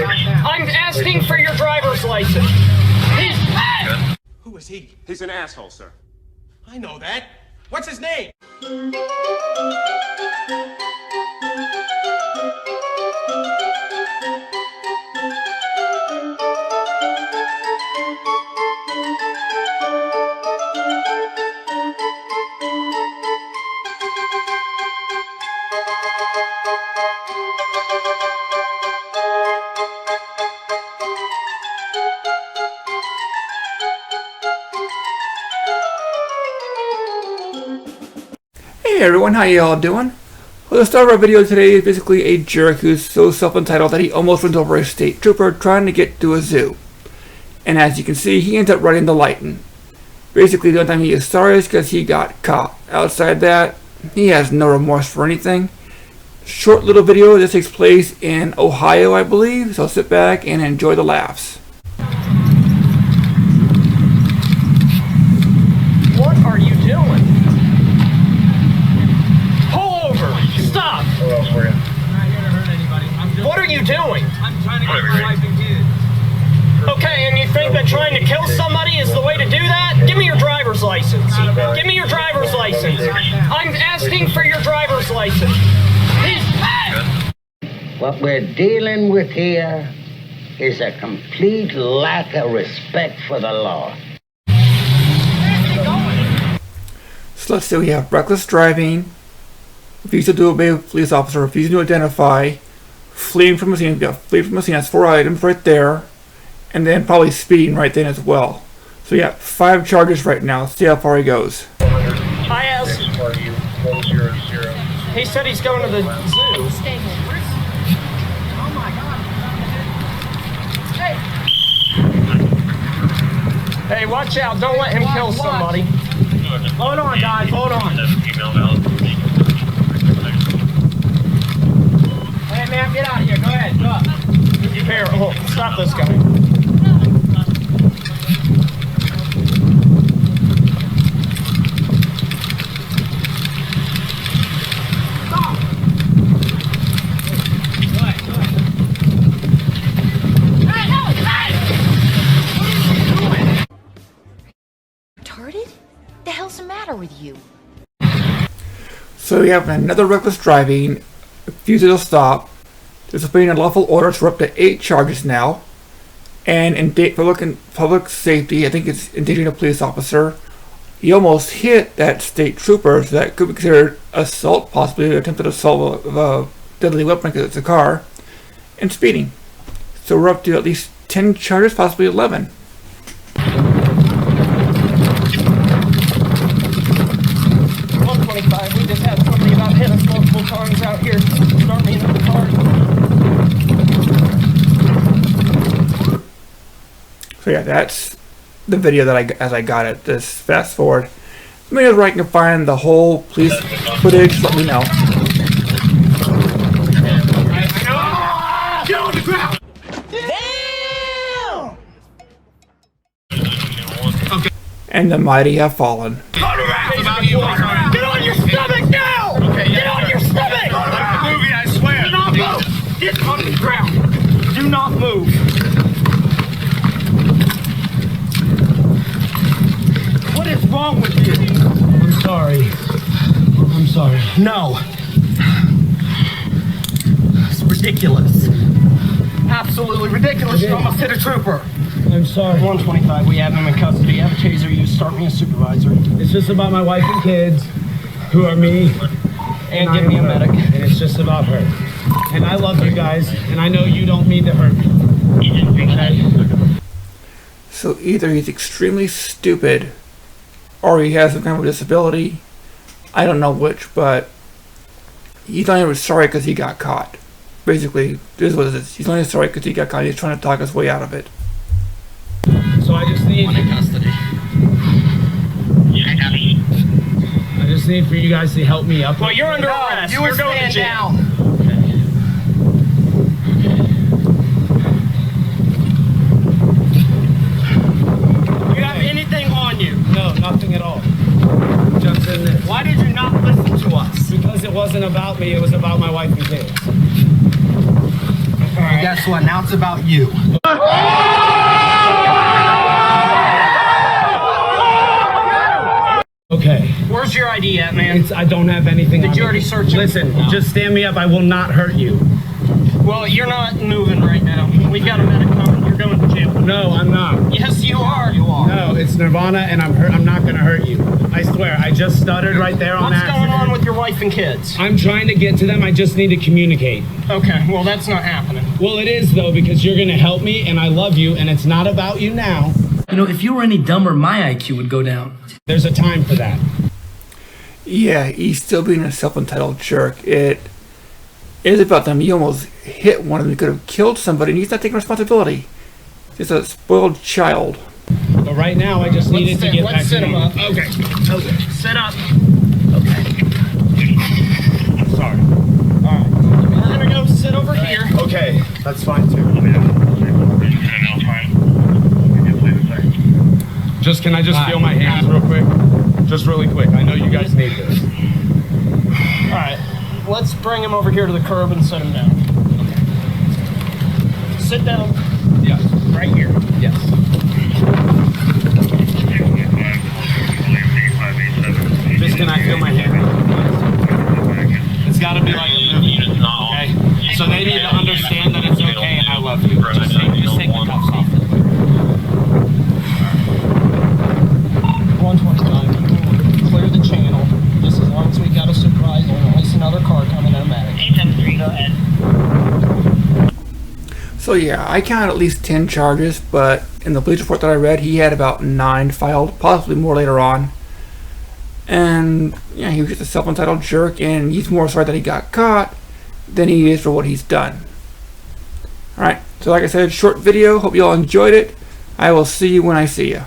I'm asking for your driver's license. Who is he? He's an asshole, sir. I know that. What's his name? Hey everyone, how y'all doing? Well, the start of our video today is basically a jerk who's so self-entitled that he almost runs over a state trooper trying to get to a zoo. And as you can see, he ends up running the lighting. Basically, the only time he is sorry is because he got caught. Outside that, he has no remorse for anything. Short little video. This takes place in Ohio, I believe, so sit back and enjoy the laughs. What are you doing? Stop! What else for you? I'm not here to hurt anybody. What are you doing? I'm trying to get my wife and kids. Okay, and you think that trying to kill somebody is the way to do that? Give me your driver's license. Give me your driver's license. I'm asking for your driver's license. What we're dealing with here is a complete lack of respect for the law. So let's see, we have reckless driving, refusal to obey a police officer, refusing to identify, fleeing from a scene. Fleeing from a scene, that's 4 items right there, and then probably speeding right then as well. So yeah, 5 charges right now. Let's see how far he goes. I asked. For you, 100. He said he's going to the zoo. Stay here. Oh my God. Hey, watch out. Don't let him kill somebody. Hold on, guys. Hold on. Hey, man, get out of here. Go ahead. Go up. Here, stop this guy. Stop. Go ahead. Hey, no, hey! What are you doing? Retarded? The hell's the matter with you? So we have another reckless driving, refusal to stop, disobeying unlawful orders for up to 8 charges now, and for public safety, I think it's endangering a police officer. He almost hit that state trooper, so that could be considered assault, possibly attempted assault of a deadly weapon because it's a car, and speeding. So we're up to at least 10 charges, possibly 11. We just had somebody about hit us multiple times out here. Start me in the car. So yeah, that's the video that as I got it. Just fast forward. Let me know where I can find the whole police footage. Let me know. Get on the ground! Damn! Okay. And the mighty have fallen. Get on your stomach now! Okay, get on your stomach! Movie, I swear. Do not move! Get on the ground! Do not move! What is wrong with you? I'm sorry. I'm sorry. No. It's ridiculous. Absolutely ridiculous. You almost hit a trooper. I'm sorry. 125, we have him in custody. You have a taser, you start me a supervisor. It's just about my wife and kids, who are me. And give me a medic. And it's just about her. And I love you guys, and I know you don't mean to hurt me. Okay? So either he's extremely stupid, or he has some kind of disability. I don't know which, but he's not even sorry because he got caught. Basically, this is what it is. He's only sorry because he got caught. He's trying to talk his way out of it. So I just need custody. I just need for you guys to help me up. Well, you're under arrest. You were going to jail. You have anything on you? No, nothing at all. Just in this. Why did you not listen to us? Because it wasn't about me, it was about my wife and kids. All right. guess what? Now it's about you. Okay. Where's your ID at, man? I don't have anything. Did you already search it? Listen, No. just stand me up. I will not hurt you. Well, you're not moving right now. We've got a medic coming. You're going to jail. No, I'm not. Yes, you are. You are. No, it's Nirvana, and I'm not gonna hurt you. I swear. I just stuttered right there on What's accident. going on with your wife and kids? I'm trying to get to them. I just need to communicate. Okay, well, that's not happening. Well, it is though, because you're gonna help me, and I love you, and it's not about you now. You know, if you were any dumber, my IQ would go down. There's a time for that. Yeah, he's still being a self-entitled jerk. It is about them. He almost hit one of them. He could have killed somebody, and he's not taking responsibility. He's a spoiled child. But right now, I just needed to get back Let's sit to him normal. up. Okay. Okay. Sit up. Okay. Sorry. Alright. We're gonna go sit over here. Okay, that's fine too. Just can I just feel my hands real quick? Just really quick. I know you guys need this. Alright. Let's bring him over here to the curb and sit him down. Okay. Sit down. Yes. Right here. Yes. Just can I feel my hand? It's got to be like a movie. Okay. So they need to understand that it's okay and I love you. Just take the cuffs off. 125. Clear the channel. Just as long as we got a surprise or at least another car coming out of Matic. 873, go ahead. So yeah, I counted at least 10 charges, but in the police report that I read, he had about 9 filed, possibly more later on. And yeah, he was just a self-entitled jerk, and he's more sorry that he got caught than he is for what he's done. Alright, so like I said, short video. Hope you all enjoyed it. I will see you when I see you.